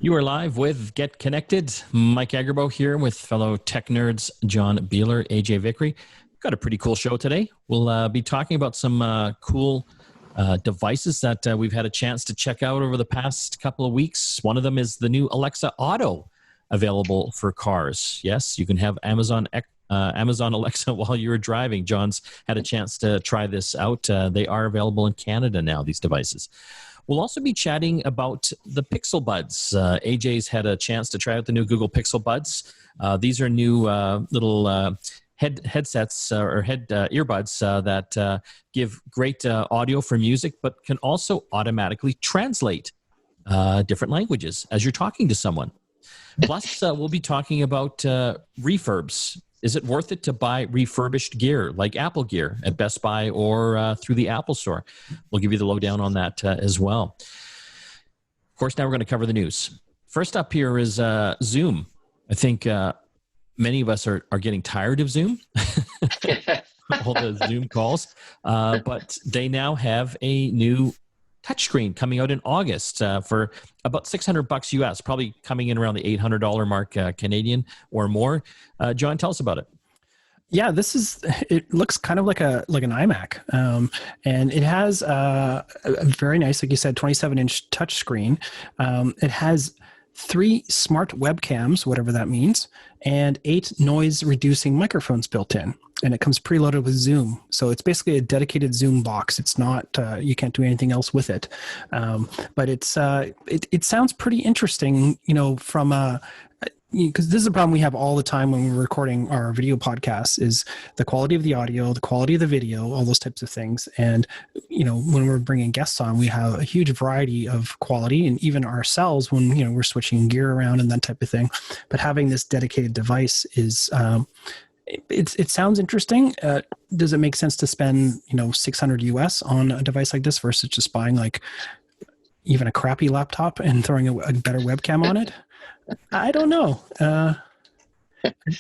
You are live with Get Connected. Mike Agerbo here with fellow tech nerds John Biehler, AJ Vickery. Got a pretty cool show today. We'll be talking about some cool devices that we've had a chance to check out over the past couple of weeks. One of them is the new Alexa Auto available for cars. Yes, you can have Amazon Alexa while you're driving. John's had a chance to try this out. They are available in Canada now, these devices. We'll also be chatting about the Pixel Buds. AJ's had a chance to try out the new Google Pixel Buds. These are new little headsets or earbuds that give great audio for music, but can also automatically translate different languages as you're talking to someone. Plus, we'll be talking about refurbs. Is it worth it to buy refurbished gear like Apple gear at Best Buy or through the Apple Store? We'll give you the lowdown on that as well. Of course, now we're going to cover the news. First up here is Zoom. I think many of us are getting tired of Zoom, all the Zoom calls, but they now have a new touchscreen coming out in August for about $600 US, probably coming in around the $800 mark Canadian or more. John, tell us about it. Yeah, it looks kind of like an iMac, and it has a very nice, like you said, 27-inch touchscreen. It has 3 smart webcams, whatever that means, and 8 noise-reducing microphones built in. And it comes preloaded with Zoom. So it's basically a dedicated Zoom box. It's not, you can't do anything else with it. But it sounds pretty interesting, because this is a problem we have all the time when we're recording our video podcasts is the quality of the audio, the quality of the video, all those types of things. And, when we're bringing guests on, we have a huge variety of quality, and even ourselves when, we're switching gear around and that type of thing. But having this dedicated device is, it sounds interesting. Does it make sense to spend, $600 US on a device like this versus just buying like even a crappy laptop and throwing a better webcam on it? I don't know. I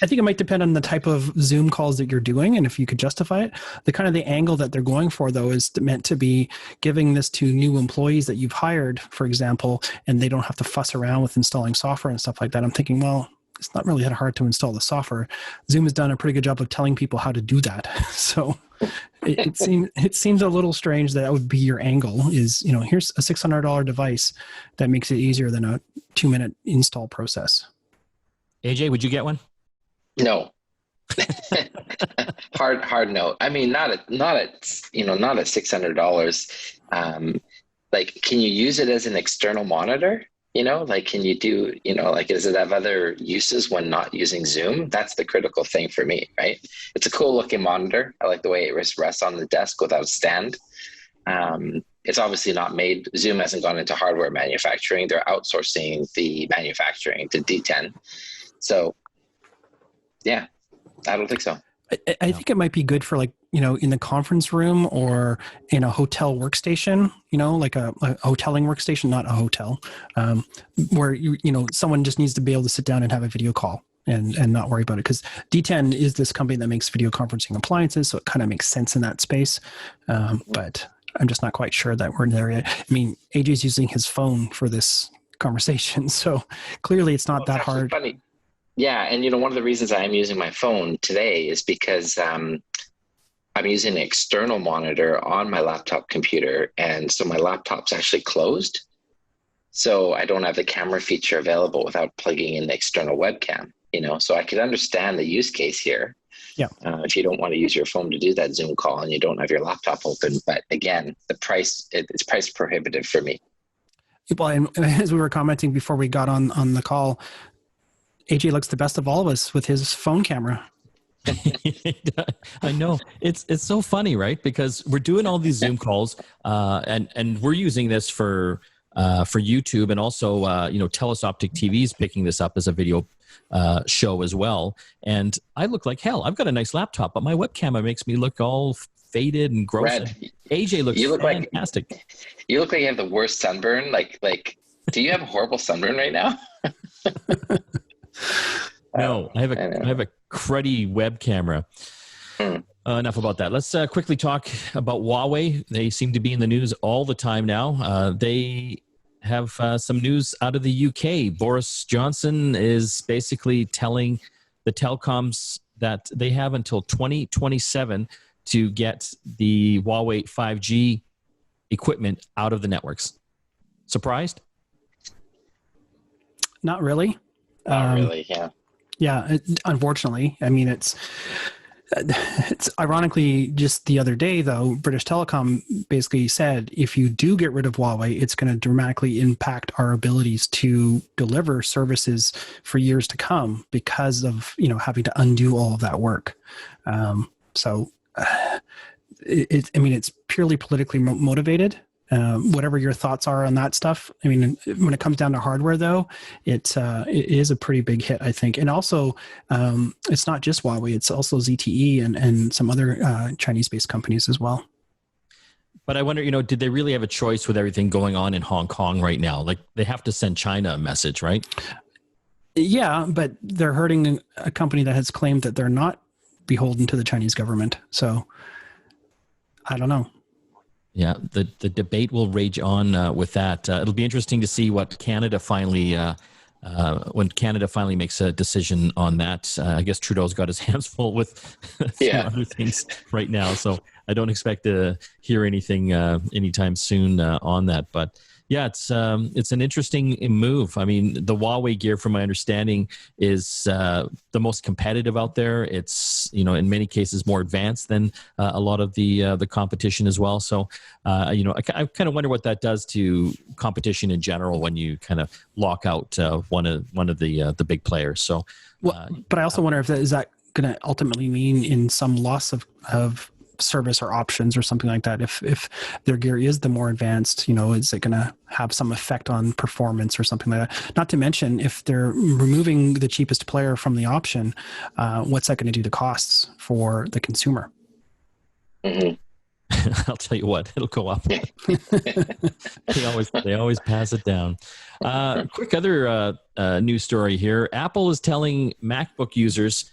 think it might depend on the type of Zoom calls that you're doing and if you could justify it. The angle that they're going for, though, is meant to be giving this to new employees that you've hired, for example, and they don't have to fuss around with installing software and stuff like that. I'm thinking, well, it's not really that hard to install the software. Zoom has done a pretty good job of telling people how to do that. So it seems a little strange that would be your angle is, here's a $600 device that makes it easier than a 2-minute install process. AJ, would you get one? No. hard no. I mean, not at $600. Can you use it as an external monitor? Can you do, does it have other uses when not using Zoom? That's the critical thing for me, right? It's a cool looking monitor. I like the way it rests on the desk without a stand. It's obviously not made. Zoom hasn't gone into hardware manufacturing. They're outsourcing the manufacturing to D10. So, yeah, I don't think so. I think it might be good for in the conference room or in a hotel workstation, like a hoteling workstation, not a hotel, where, someone just needs to be able to sit down and have a video call and not worry about it. Because D10 is this company that makes video conferencing appliances, so it kind of makes sense in that space. But I'm just not quite sure that we're there yet. I mean, AJ's using his phone for this conversation, so clearly it's not that hard. Funny. Yeah, and one of the reasons I am using my phone today is because I'm using an external monitor on my laptop computer, and so my laptop's actually closed. So I don't have the camera feature available without plugging in the external webcam, so I could understand the use case here. Yeah. If you don't want to use your phone to do that Zoom call and you don't have your laptop open, but again, the price, it's price prohibitive for me. Well, and as we were commenting before we got on the call, AJ looks the best of all of us with his phone camera. I know. It's so funny, right? Because we're doing all these Zoom calls, and we're using this for YouTube, and also Telus Optic TV's picking this up as a video show as well. And I look like hell. I've got a nice laptop, but my webcam makes me look all faded and gross. Red. AJ looks fantastic. You look like you have the worst sunburn. Like, do you have a horrible sunburn right now? No, I have a cruddy web camera. Enough about that. Let's quickly talk about Huawei. They seem to be in the news all the time now. They have some news out of the UK. Boris Johnson is basically telling the telecoms that they have until 2027 to get the Huawei 5G equipment out of the networks. Surprised? Not really. Not really, yeah. Yeah, unfortunately. I mean, it's ironically just the other day, though, British Telecom basically said if you do get rid of Huawei, it's going to dramatically impact our abilities to deliver services for years to come because of, having to undo all of that work. It's purely politically motivated. Whatever your thoughts are on that stuff. I mean, when it comes down to hardware, though, it is a pretty big hit, I think. And also, it's not just Huawei; it's also ZTE and some other Chinese-based companies as well. But I wonder, did they really have a choice with everything going on in Hong Kong right now? Like, they have to send China a message, right? Yeah, but they're hurting a company that has claimed that they're not beholden to the Chinese government. So, I don't know. Yeah, the debate will rage on with that. It'll be interesting to see what Canada finally, when Canada finally makes a decision on that. I guess Trudeau's got his hands full with some other things right now, so I don't expect to hear anything anytime soon on that. But yeah, it's an interesting move. I mean, the Huawei gear, from my understanding, is the most competitive out there. It's in many cases more advanced than a lot of the competition as well. So I kind of wonder what that does to competition in general when you kind of lock out one of the big players. So, but I also wonder if is that going to ultimately mean in some loss of service or options or something like that. If their gear is the more advanced, is it going to have some effect on performance or something like that? Not to mention, if they're removing the cheapest player from the option, what's that going to do to costs for the consumer? Mm-hmm. I'll tell you what, it'll go up. They always pass it down. Quick other news story here. Apple is telling MacBook users,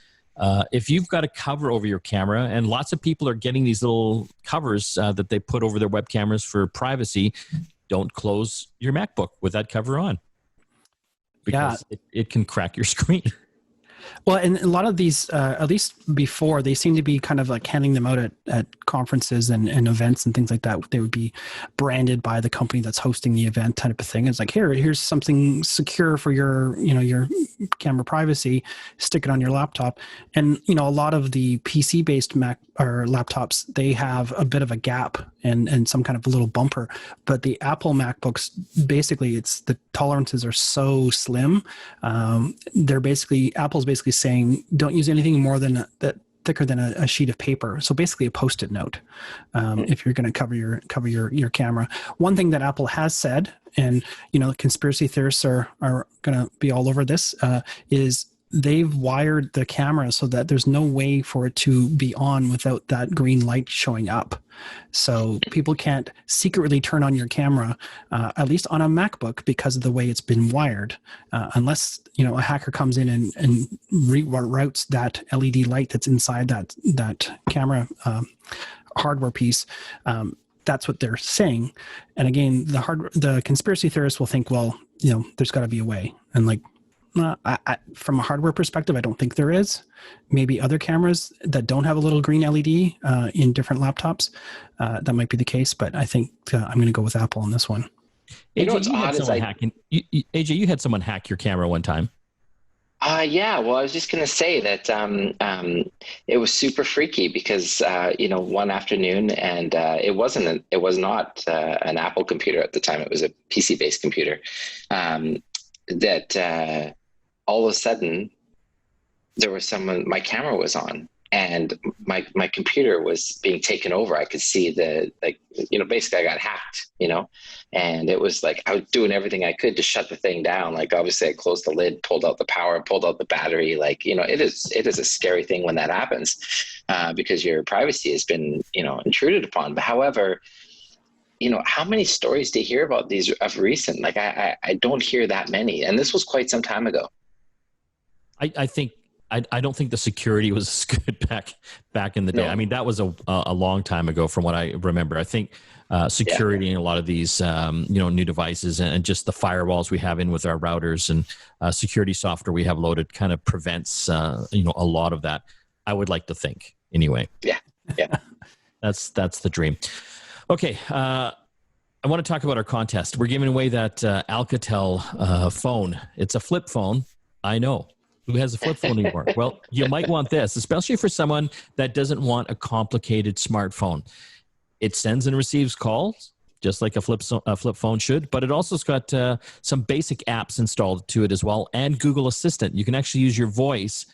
if you've got a cover over your camera, and lots of people are getting these little covers that they put over their web cameras for privacy, don't close your MacBook with that cover on, because it can crack your screen. Well, and a lot of these, at least before, they seem to be kind of like handing them out at conferences and events and things like that. They would be branded by the company that's hosting the event, type of thing. It's like, here's something secure for your camera privacy. Stick it on your laptop. And a lot of the PC-based Mac or laptops, they have a bit of a gap and some kind of a little bumper. But the Apple MacBooks, basically, the tolerances are so slim. Apple's basically saying don't use anything more than that thicker than a sheet of paper. So basically a Post-it note if you're going to cover your camera. One thing that Apple has said, and conspiracy theorists are going to be all over this, is they've wired the camera so that there's no way for it to be on without that green light showing up. So people can't secretly turn on your camera, at least on a MacBook, because of the way it's been wired, unless a hacker comes in and reroutes that LED light that's inside that camera hardware piece. That's what they're saying. And again, the conspiracy theorists will think, well, there's got to be a way, and like. From a hardware perspective, I don't think there is. Maybe other cameras that don't have a little green LED in different laptops, that might be the case. But I think I'm going to go with Apple on this one. AJ, you had someone hack your camera one time. Yeah. Well, I was just going to say that it was super freaky because one afternoon, and it was not an Apple computer at the time. It was a PC-based computer. That all of a sudden there was my camera was on, and my computer was being taken over. I could see basically I got hacked, and it was like I was doing everything I could to shut the thing down. Like, obviously I closed the lid, pulled out the power, pulled out the battery. Like, it is a scary thing when that happens, because your privacy has been, intruded upon. But however, how many stories do you hear about these of recent? Like, I don't hear that many. And this was quite some time ago. I think I don't think the security was as good back in the day. No. I mean, that was a long time ago from what I remember. I think security in a lot of these new devices and just the firewalls we have in with our routers and security software we have loaded kind of prevents a lot of that. I would like to think anyway. Yeah. That's the dream. Okay. I want to talk about our contest. We're giving away that Alcatel phone. It's a flip phone. I know. Who has a flip phone anymore? Well, you might want this, especially for someone that doesn't want a complicated smartphone. It sends and receives calls, just like a flip phone should, but it also's got some basic apps installed to it as well, and Google Assistant. You can actually use your voice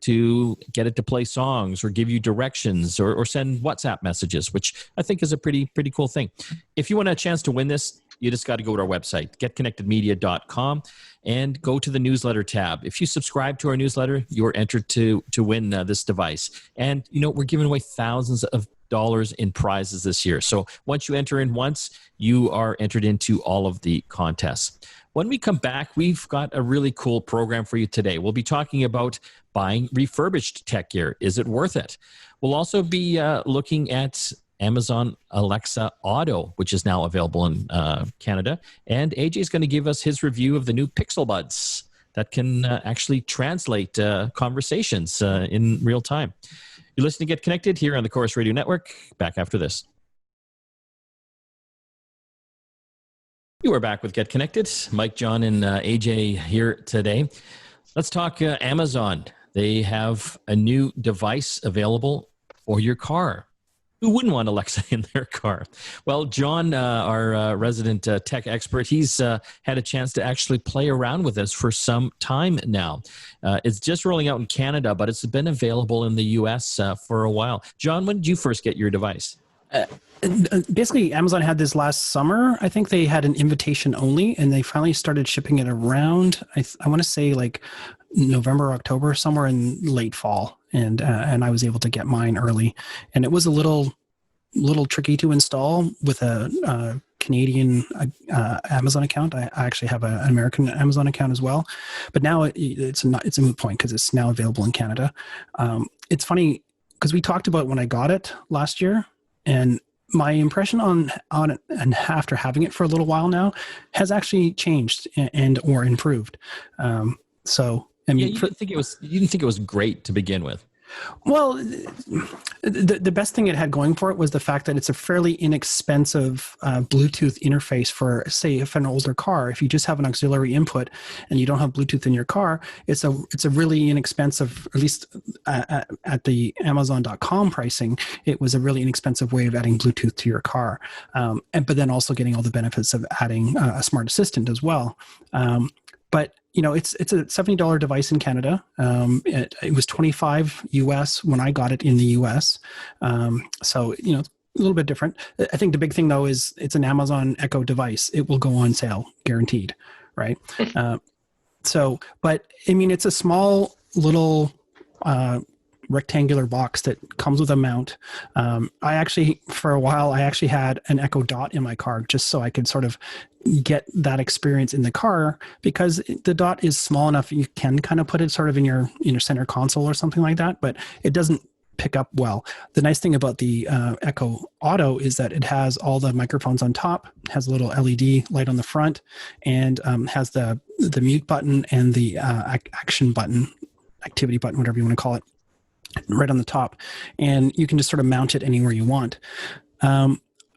to get it to play songs or give you directions or send WhatsApp messages, which I think is a pretty cool thing. If you want a chance to win this, you just got to go to our website, getconnectedmedia.com, and go to the newsletter tab. If you subscribe to our newsletter, you're entered to win this device. And, we're giving away thousands of dollars in prizes this year. So once you enter in once, you are entered into all of the contests. When we come back, we've got a really cool program for you today. We'll be talking about buying refurbished tech gear. Is it worth it? We'll also be looking at Amazon Alexa Auto, which is now available in Canada. And AJ is going to give us his review of the new Pixel Buds that can actually translate conversations in real time. You're listening to Get Connected here on the Chorus Radio Network. Back after this. You are back with Get Connected. Mike, John, and AJ here today. Let's talk Amazon. They have a new device available for your car. Who wouldn't want Alexa in their car? Well, John, our resident tech expert, he's had a chance to actually play around with this for some time now. It's just rolling out in Canada, but it's been available in the U.S. For a while. John, when did you first get your device? Basically, Amazon had this last summer. I think they had an invitation only, and they finally started shipping it around, I want to say like November, October, somewhere in late fall. And I was able to get mine early, and it was a little tricky to install with a Canadian Amazon account. I actually have an American Amazon account as well, but now it's a moot point because it's now available in Canada. It's funny because we talked about when I got it last year, and my impression on it and after having it for a little while now has actually changed or improved. So. I mean, you didn't think it was great to begin with. Well, the best thing it had going for it was the fact that it's a fairly inexpensive Bluetooth interface for, say, if an older car. If you just have an auxiliary input and you don't have Bluetooth in your car, it's a really inexpensive, at least at the Amazon.com pricing, it was a really inexpensive way of adding Bluetooth to your car, but then also getting all the benefits of adding a smart assistant as well. But it's a $70 device in Canada. It was $25 US when I got it in the US. So a little bit different. I think the big thing though is it's an Amazon Echo device. It will go on sale, guaranteed, right? But I mean, it's a small little rectangular box that comes with a mount. For a while, I actually had an Echo Dot in my car just so I could sort of get that experience in the car, because the Dot is small enough you can kind of put it sort of in your center console or something like that, but it doesn't pick up well. The nice thing about the Echo Auto is that it has all the microphones on top, has a little LED light on the front, and has the mute button and the action button, activity button, whatever you want to call it, right on the top, and you can just sort of mount it anywhere you want.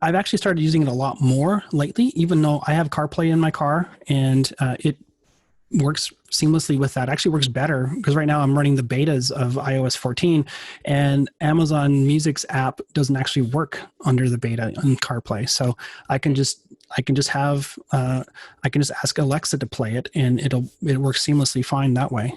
I've actually started using it a lot more lately, even though I have CarPlay in my car, and it works seamlessly with that. Actually works better because right now I'm running the betas of iOS 14, and Amazon Music's app doesn't actually work under the beta on CarPlay. So I can just ask Alexa to play it, and it works seamlessly fine that way.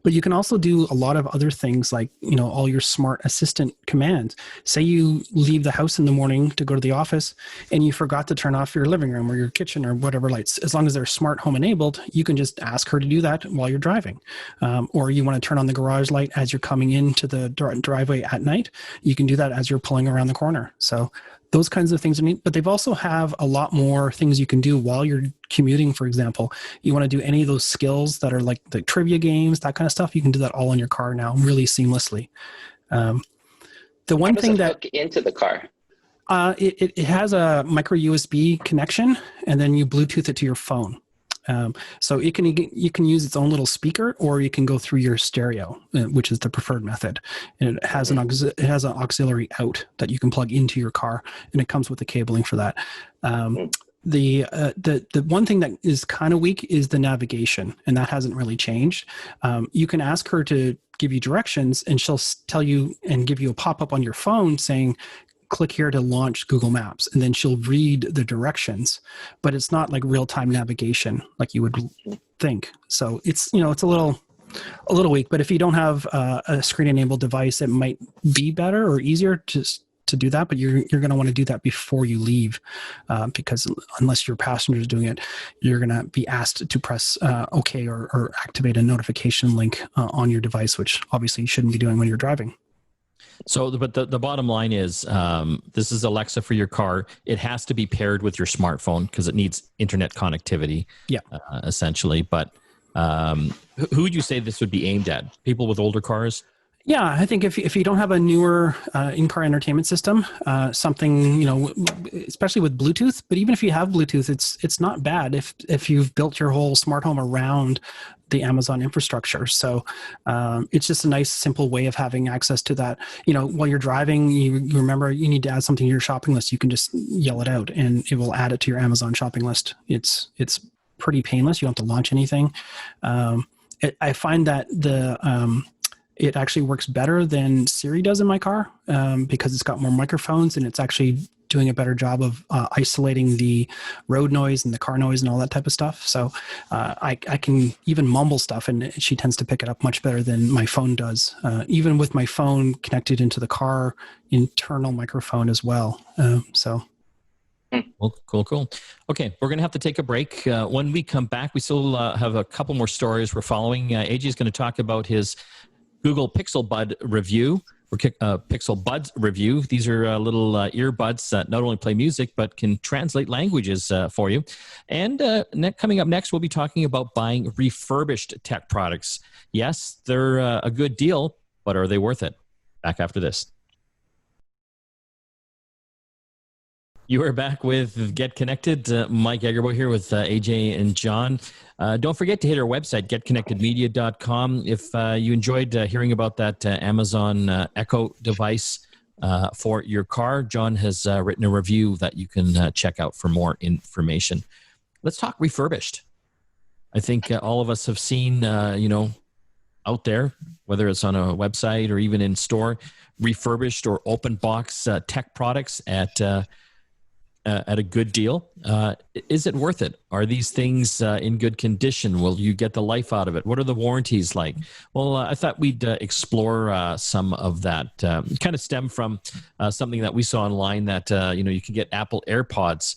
But you can also do a lot of other things like, all your smart assistant commands. Say you leave the house in the morning to go to the office and you forgot to turn off your living room or your kitchen or whatever lights. As long as they're smart home enabled, you can just ask her to do that while you're driving. Or you want to turn on the garage light as you're coming into the driveway at night. You can do that as you're pulling around the corner. So those kinds of things are neat, but they've also have a lot more things you can do while you're commuting. For example, you want to do any of those skills that are like the trivia games, that kind of stuff. You can do that all in your car now, really seamlessly. The one thing that hook into the car, it has a micro USB connection, and then you Bluetooth it to your phone. So you can use its own little speaker, or you can go through your stereo, which is the preferred method. And it has an auxiliary out that you can plug into your car, and it comes with the cabling for that. The one thing that is kind of weak is the navigation, and that hasn't really changed. You can ask her to give you directions, and she'll tell you and give you a pop-up on your phone saying, click here to launch Google Maps, and then she'll read the directions, but it's not like real-time navigation like you would think. So it's a little weak, but if you don't have a screen-enabled device, it might be better or easier to do that, but you're going to want to do that before you leave, because unless your passenger is doing it, you're going to be asked to press OK or activate a notification link on your device, which obviously you shouldn't be doing when you're driving. So, but the bottom line is, this is Alexa for your car. It has to be paired with your smartphone because it needs internet connectivity, essentially. But who would you say this would be aimed at? People with older cars? Yeah, I think if you don't have a newer in-car entertainment system, something, especially with Bluetooth, but even if you have Bluetooth, it's not bad if you've built your whole smart home around the Amazon infrastructure. So it's just a nice, simple way of having access to that. While you're driving, you remember you need to add something to your shopping list. You can just yell it out, and it will add it to your Amazon shopping list. It's pretty painless. You don't have to launch anything. I find that it actually works better than Siri does in my car, because it's got more microphones, and it's actually doing a better job of isolating the road noise and the car noise and all that type of stuff. So I can even mumble stuff, and she tends to pick it up much better than my phone does, even with my phone connected into the car internal microphone as well. Cool. Okay, we're going to have to take a break. When we come back, we still have a couple more stories we're following. AJ is going to talk about his Google Pixel Bud review, or Pixel Buds review. These are little earbuds that not only play music, but can translate languages for you. And coming up next, we'll be talking about buying refurbished tech products. Yes, they're a good deal, but are they worth it? Back after this. You are back with Get Connected. Mike Agerbo here with AJ and John. Don't forget to hit our website, getconnectedmedia.com. If you enjoyed hearing about that Amazon Echo device for your car, John has written a review that you can check out for more information. Let's talk refurbished. I think all of us have seen, out there, whether it's on a website or even in store, refurbished or open box tech products at a good deal. Is it worth it? Are these things in good condition? Will you get the life out of it? What are the warranties like? Well, I thought we'd explore some of that. Kind of stem from something that we saw online that, you can get Apple AirPods,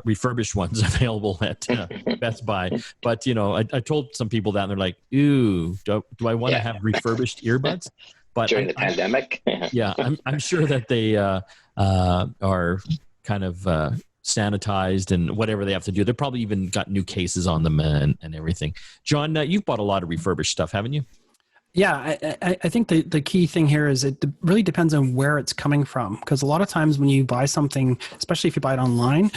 refurbished ones available at Best Buy. But, I told some people that, and they're like, ooh, do I want to have refurbished earbuds? But during the pandemic? Yeah, I'm sure that they are kind of sanitized and whatever they have to do. They've probably even got new cases on them and everything. John, you've bought a lot of refurbished stuff, haven't you? Yeah, I think the key thing here is it really depends on where it's coming from. Because a lot of times when you buy something, especially if you buy it online,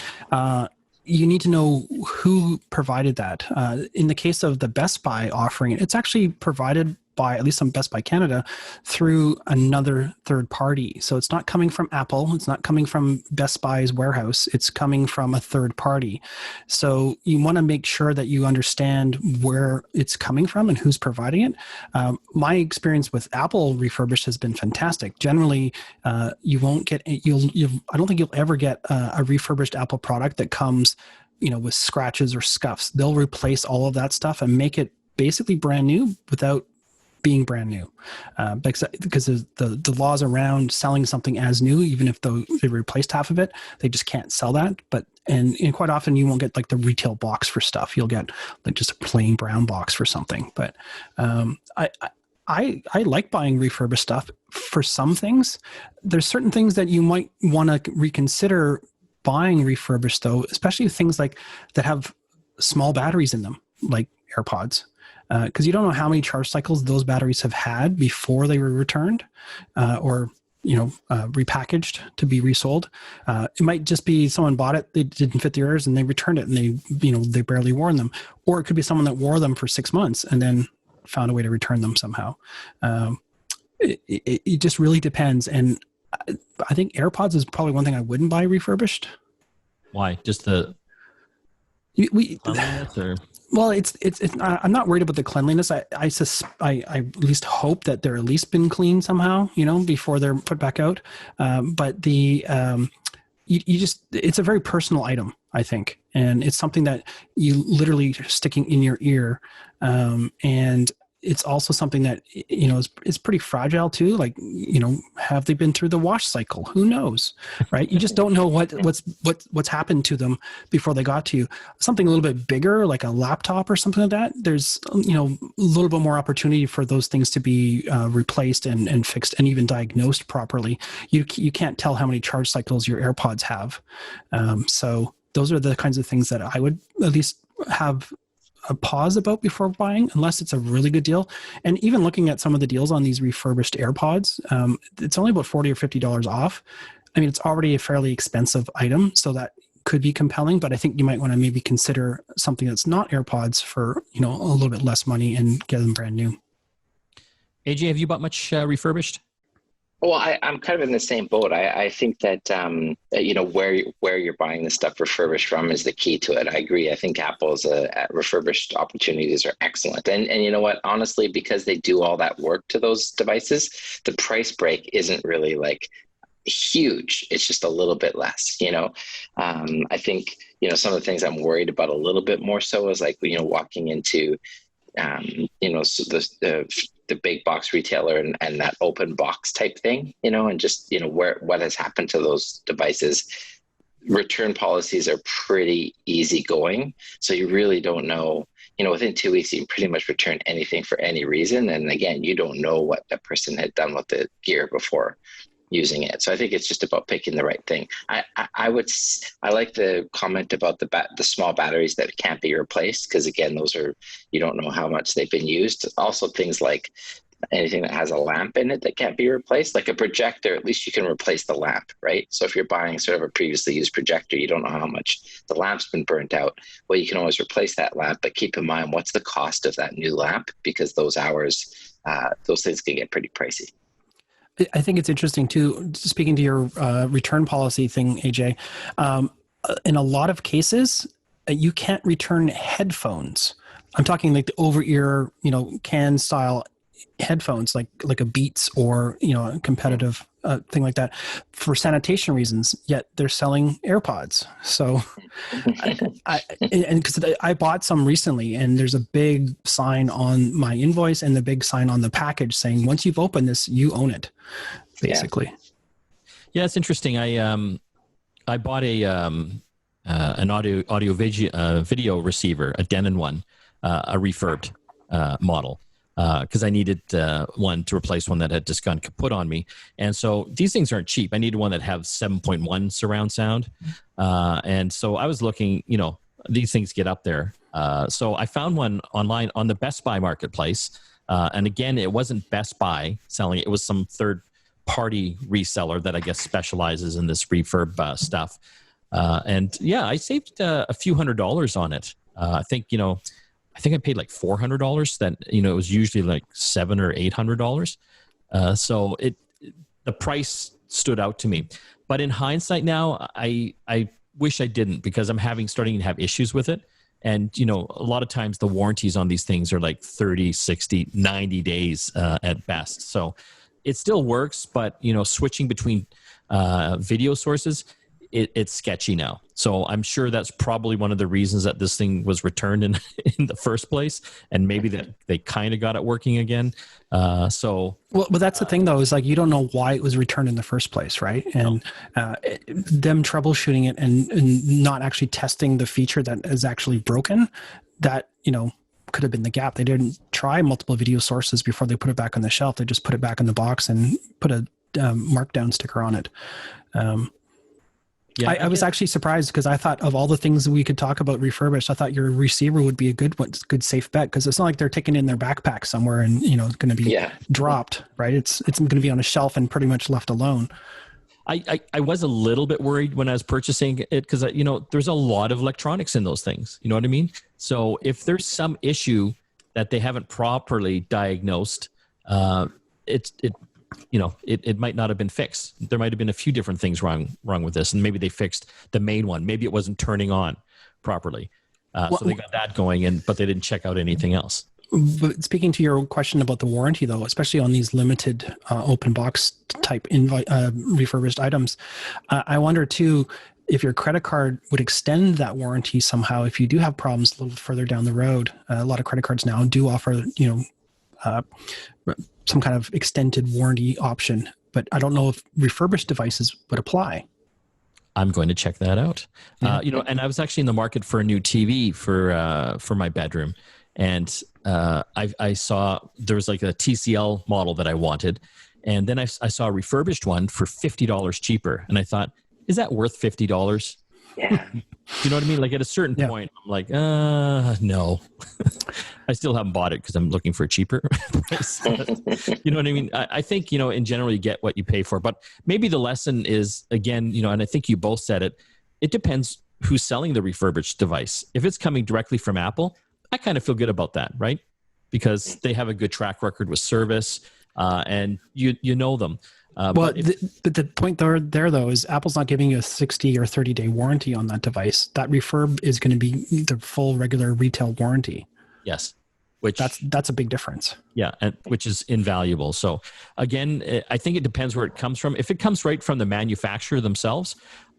you need to know who provided that. In the case of the Best Buy offering, it's actually provided by, at least on Best Buy Canada, through another third party. So it's not coming from Apple. It's not coming from Best Buy's warehouse. It's coming from a third party. So you want to make sure that you understand where it's coming from and who's providing it. My experience with Apple refurbished has been fantastic. Generally, you won't get, I don't think you'll ever get a refurbished Apple product that comes, with scratches or scuffs. They'll replace all of that stuff and make it basically brand new without being brand new, because the laws around selling something as new, even if they replaced half of it, they just can't sell that. But and quite often you won't get like the retail box for stuff. You'll get like just a plain brown box for something. But I like buying refurbished stuff for some things. There's certain things that you might want to reconsider buying refurbished, though, especially things like that have small batteries in them, like AirPods, because you don't know how many charge cycles those batteries have had before they were returned or repackaged to be resold. It might just be someone bought it, they didn't fit the ears, and they returned it, and they barely worn them. Or it could be someone that wore them for 6 months and then found a way to return them somehow. It just really depends. And I think AirPods is probably one thing I wouldn't buy refurbished. Why? Just the cleanliness, or? Well, it's. I'm not worried about the cleanliness. I at least hope that they're at least been cleaned somehow, before they're put back out. But it's a very personal item, I think, and it's something that you literally sticking in your ear, and it's also something that is pretty fragile too. Like, have they been through the wash cycle? Who knows, right? You just don't know what's happened to them before they got to you. Something a little bit bigger, like a laptop or something like that, there's a little bit more opportunity for those things to be replaced and fixed and even diagnosed properly. You can't tell how many charge cycles your AirPods have. So those are the kinds of things that I would at least have a pause about before buying, unless it's a really good deal. And even looking at some of the deals on these refurbished AirPods, it's only about $40 or $50 off. I mean, it's already a fairly expensive item, so that could be compelling, but I think you might want to maybe consider something that's not AirPods for, a little bit less money and get them brand new. AJ, have you bought much refurbished? Well, I'm kind of in the same boat. I think that, where you're buying the stuff refurbished from is the key to it. I agree. I think Apple's refurbished opportunities are excellent. And you know what? Honestly, because they do all that work to those devices, the price break isn't really like huge. It's just a little bit less, I think, some of the things I'm worried about a little bit more so is like, walking into, the big box retailer and that open box type thing, and just, what has happened to those devices. Return policies are pretty easygoing. So you really don't know, within 2 weeks, you can pretty much return anything for any reason. And again, you don't know what that person had done with the gear before using it. So I think it's just about picking the right thing. I like the comment about the small batteries that can't be replaced, because again, those are, you don't know how much they've been used. Also things like anything that has a lamp in it that can't be replaced, like a projector, at least you can replace the lamp, right? So if you're buying sort of a previously used projector, you don't know how much the lamp's been burnt out. Well, you can always replace that lamp, but keep in mind, what's the cost of that new lamp? Because those hours, those things can get pretty pricey. I think it's interesting too, speaking to your return policy thing, AJ, in a lot of cases, you can't return headphones. I'm talking like the over-ear, can style headphones, like a Beats or, a competitive thing like that, for sanitation reasons, yet they're selling AirPods. So because I bought some recently, and there's a big sign on my invoice and the big sign on the package saying, once you've opened this, you own it, basically. Yeah, it's interesting. I bought an audio video receiver, a Denon one, a refurbed model. Because I needed one to replace one that had just gone kaput on me. And so these things aren't cheap. I needed one that has 7.1 surround sound. And so I was looking, these things get up there. So I found one online on the Best Buy marketplace. And again, it wasn't Best Buy selling it. It was some third-party reseller that I guess specializes in this refurb stuff. And yeah, I saved a few $100s on it. I think I paid like $400 that, it was usually like $700 or $800. So the price stood out to me, but in hindsight now, I wish I didn't, because I'm starting to have issues with it. And, a lot of times the warranties on these things are like 30, 60, 90 days at best. So it still works, but, switching between video sources, it's sketchy now. So I'm sure that's probably one of the reasons that this thing was returned in the first place, and maybe that they kind of got it working again. Well, that's the thing though, is like, you don't know why it was returned in the first place, right? And them troubleshooting it and not actually testing the feature that is actually broken, that could have been the gap. They didn't try multiple video sources before they put it back on the shelf. They just put it back in the box and put a markdown sticker on it. I was actually surprised because I thought of all the things we could talk about refurbished, I thought your receiver would be a good safe bet, because it's not like they're taking in their backpack somewhere and going to be dropped, right? It's going to be on a shelf and pretty much left alone. I was a little bit worried when I was purchasing it because, there's a lot of electronics in those things. You know what I mean? So if there's some issue that they haven't properly diagnosed, it might not have been fixed. There might have been a few different things wrong with this, and maybe they fixed the main one. Maybe it wasn't turning on properly. So they got that going, but they didn't check out anything else. But speaking to your question about the warranty, though, especially on these limited open box type refurbished items, I wonder too if your credit card would extend that warranty somehow. If you do have problems a little further down the road, a lot of credit cards now do offer some kind of extended warranty option, but I don't know if refurbished devices would apply. I'm going to check that out. And I was actually in the market for a new TV for my bedroom. And I saw there was like a TCL model that I wanted. And then I saw a refurbished one for $50 cheaper. And I thought, is that worth $50? Yeah. You know what I mean? Like at a certain point, I'm like, no. I still haven't bought it because I'm looking for a cheaper price. You know what I mean? I think, in general, you get what you pay for. But maybe the lesson is, again, and I think you both said it, it depends who's selling the refurbished device. If it's coming directly from Apple, I kind of feel good about that, right? Because they have a good track record with service, and you know them. But the point there though is Apple's not giving you a 60 or 30-day warranty on that device. That refurb is going to be the full regular retail warranty. Yes, that's a big difference. Yeah, and which is invaluable. So again, I think it depends where it comes from. If it comes right from the manufacturer themselves,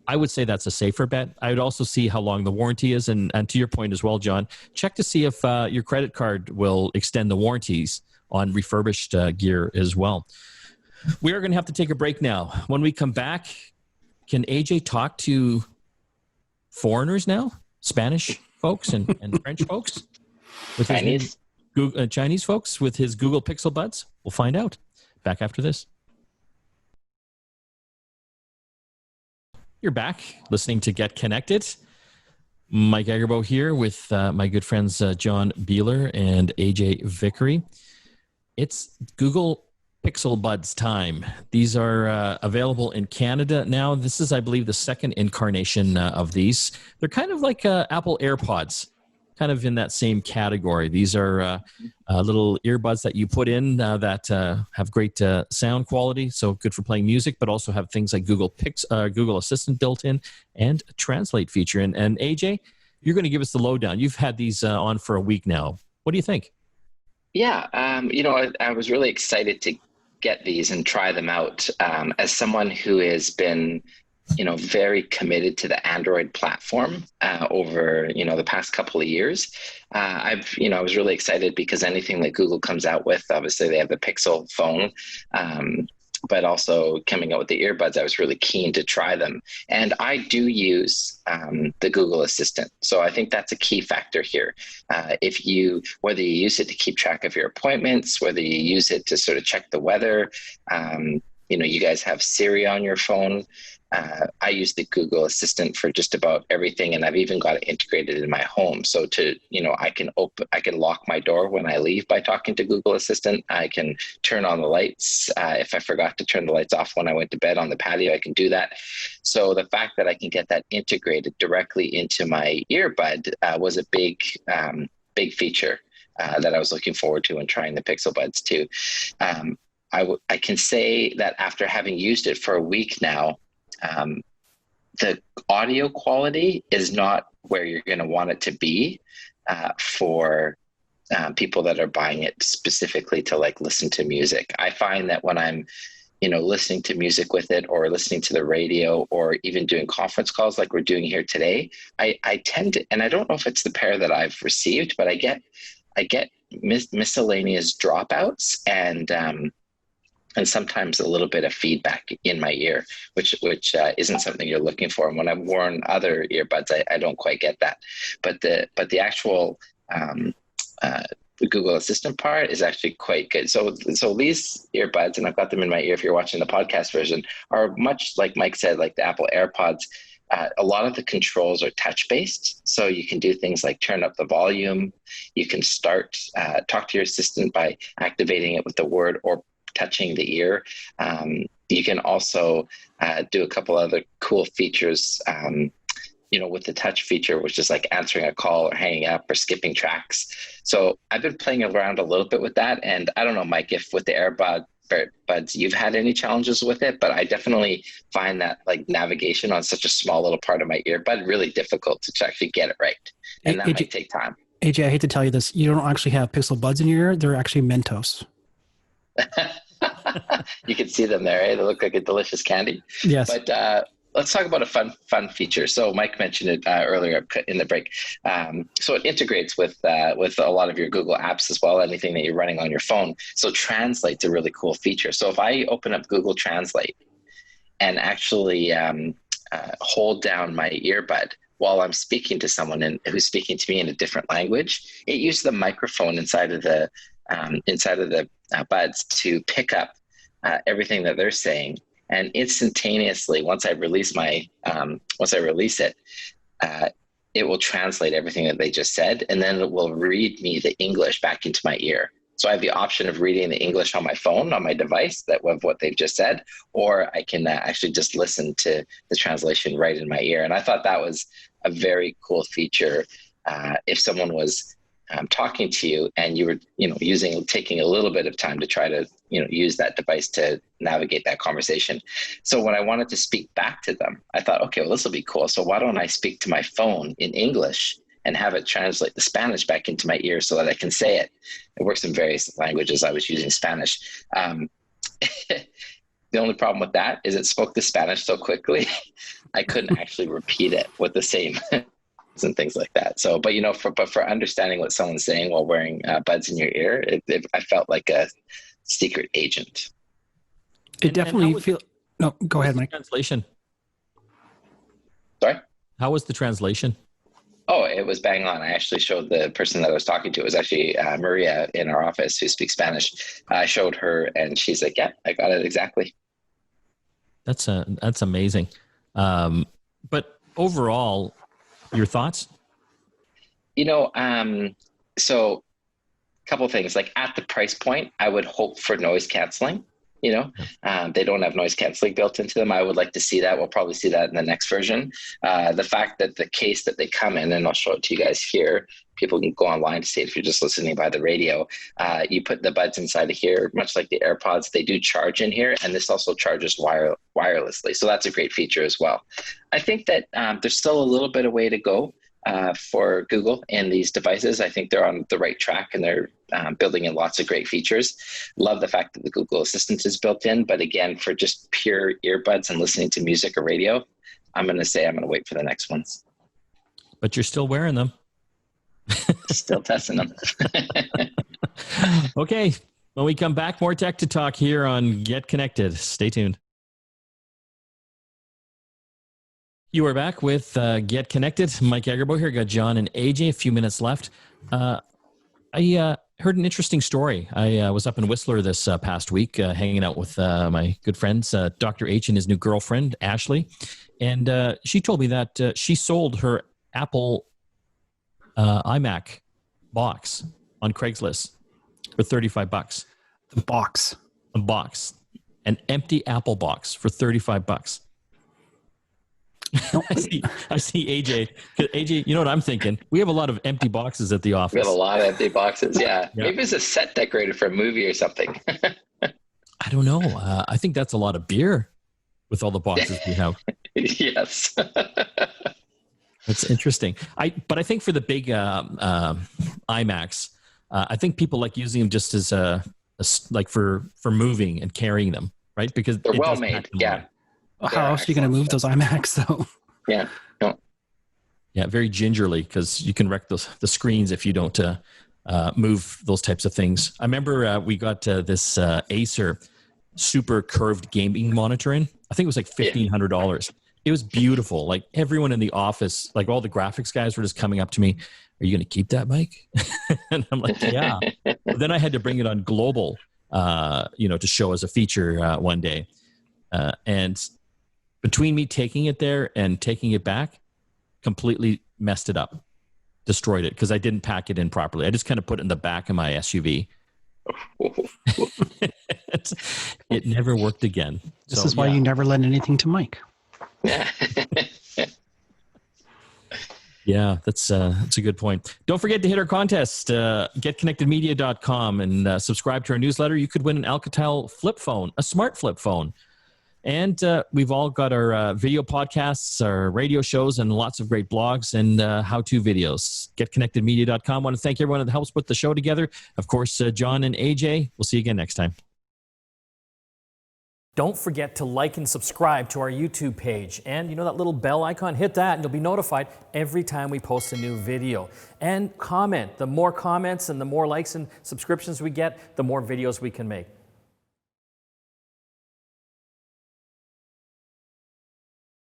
I would say that's a safer bet. I would also see how long the warranty is. And to your point as well, John, check to see if your credit card will extend the warranties on refurbished gear as well. We are going to have to take a break now. When we come back, can AJ talk to foreigners now? Spanish folks and French folks? With Chinese folks with his Google Pixel Buds? We'll find out. Back after this. You're back listening to Get Connected. Mike Agerbo here with my good friends John Biehler and AJ Vickery. It's Google Pixel Buds time. These are available in Canada now. This is, I believe, the second incarnation of these. They're kind of like Apple AirPods, kind of in that same category. These are little earbuds that you put in that have great sound quality, so good for playing music, but also have things like Google Assistant built in and a translate feature. And AJ, you're going to give us the lowdown. You've had these on for a week now. What do you think? Yeah, I was really excited to get these and try them out. As someone who has been very committed to the Android platform over, the past couple of years. I was really excited because anything that Google comes out with, obviously they have the Pixel phone, but also coming out with the earbuds, I was really keen to try them. And I do use the Google Assistant. So I think that's a key factor here. Whether you use it to keep track of your appointments, whether you use it to sort of check the weather, you guys have Siri on your phone. I use the Google Assistant for just about everything, and I've even got it integrated in my home. So I can lock my door when I leave by talking to Google Assistant. I can turn on the lights. If I forgot to turn the lights off when I went to bed on the patio, I can do that. So the fact that I can get that integrated directly into my earbud was a big feature that I was looking forward to when trying the Pixel Buds too. I can say that after having used it for a week now, the audio quality is not where you're going to want it to be for people that are buying it specifically to listen to music. I find that when I'm, listening to music with it or listening to the radio or even doing conference calls like we're doing here today, I tend to, and I don't know if it's the pair that I've received, but I get miscellaneous dropouts and sometimes a little bit of feedback in my ear, which isn't something you're looking for. And when I've worn other earbuds, I don't quite get that. But the actual the Google Assistant part is actually quite good. So these earbuds, and I've got them in my ear if you're watching the podcast version, are much like Mike said, like the Apple AirPods. A lot of the controls are touch-based, so you can do things like turn up the volume. You can talk to your assistant by activating it with the word or touching the ear. You can also do a couple other cool features, with the touch feature, which is like answering a call or hanging up or skipping tracks. So I've been playing around a little bit with that. And I don't know, Mike, if with the AirBuds, you've had any challenges with it, but I definitely find that like navigation on such a small little part of my earbud really difficult to actually get it right. And that might take time. AJ, I hate to tell you this. You don't actually have Pixel Buds in your ear. They're actually Mentos. You can see them there. Eh? They look like a delicious candy. Yes. But let's talk about a fun feature. So Mike mentioned it earlier in the break. So it integrates with a lot of your Google apps as well, anything that you're running on your phone. So Translate's a really cool feature. So if I open up Google Translate and actually hold down my earbud while I'm speaking to someone who's speaking to me in a different language, it uses the microphone inside of the buds to pick up everything that they're saying. And instantaneously, once I release it, it will translate everything that they just said, and then it will read me the English back into my ear. So I have the option of reading the English on my phone, on my device, of what they've just said, or I can actually just listen to the translation right in my ear. And I thought that was a very cool feature. If someone was talking to you and you were, taking a little bit of time to try to, use that device to navigate that conversation. So when I wanted to speak back to them, I thought, okay, well, this will be cool. So why don't I speak to my phone in English and have it translate the Spanish back into my ear so that I can say it? It works in various languages. I was using Spanish. The only problem with that is it spoke the Spanish so quickly, I couldn't actually repeat it with the same and things like that. So, but for understanding what someone's saying while wearing buds in your ear, I felt like a secret agent. It definitely feels. No, go ahead, Mike. Translation. Sorry? How was the translation? Oh, it was bang on. I actually showed the person that I was talking to. It was actually Maria in our office who speaks Spanish. I showed her and she's like, yeah, I got it exactly. That's amazing. But overall, your thoughts? So a couple of things, like at the price point, I would hope for noise canceling. They don't have noise canceling built into them. I would like to see that. We'll probably see that in the next version. The fact that the case that they come in, and I'll show it to you guys here, people can go online to see it if you're just listening by the radio. You put the buds inside of here, much like the AirPods, they do charge in here, and this also charges wirelessly. So that's a great feature as well. I think that there's still a little bit of way to go for Google in these devices. I think they're on the right track and they're building in lots of great features. Love the fact that the Google Assistant is built in, but again, for just pure earbuds and listening to music or radio, I'm going to wait for the next ones. But you're still wearing them. Still testing them. Okay. When we come back, more tech to talk here on Get Connected. Stay tuned. You are back with Get Connected. Mike Agerbo here. Got John and AJ. A few minutes left. I heard an interesting story. I was up in Whistler this past week hanging out with my good friends, Dr. H and his new girlfriend, Ashley. And she told me that she sold her Apple iMac box on Craigslist for $35. The box. A box. An empty Apple box for $35. I see AJ. AJ, you know what I'm thinking? We have a lot of empty boxes at the office. We have a lot of empty boxes, yeah. Maybe it's a set decorated for a movie or something. I don't know. I think that's a lot of beer with all the boxes we have. Yes. That's interesting. But I think for the big iMacs, I think people like using them just as like for moving and carrying them, right? Because they're well made. Yeah. How else are you going to move those iMacs though? Yeah. No. Yeah, very gingerly, because you can wreck the screens if you don't move those types of things. I remember we got this Acer super curved gaming monitor in. I think it was like $1,500. It was beautiful. Like everyone in the office, like all the graphics guys were just coming up to me. Are you going to keep that mic? And I'm like, yeah. But then I had to bring it on global, to show as a feature one day. And between me taking it there and taking it back, completely messed it up, destroyed it because I didn't pack it in properly. I just kind of put it in the back of my SUV. It never worked again. This is why you never lend anything to Mike. Yeah. Yeah, that's a good point. Don't forget to hit our contest, getconnectedmedia.com, and subscribe to our newsletter. You could win an Alcatel flip phone, a smart flip phone. And we've all got our video podcasts, our radio shows, and lots of great blogs and how-to videos. GetConnectedMedia.com. I want to thank everyone that helps put the show together. Of course, John and AJ. We'll see you again next time. Don't forget to like and subscribe to our YouTube page. And you know that little bell icon? Hit that and you'll be notified every time we post a new video. And comment. The more comments and the more likes and subscriptions we get, the more videos we can make.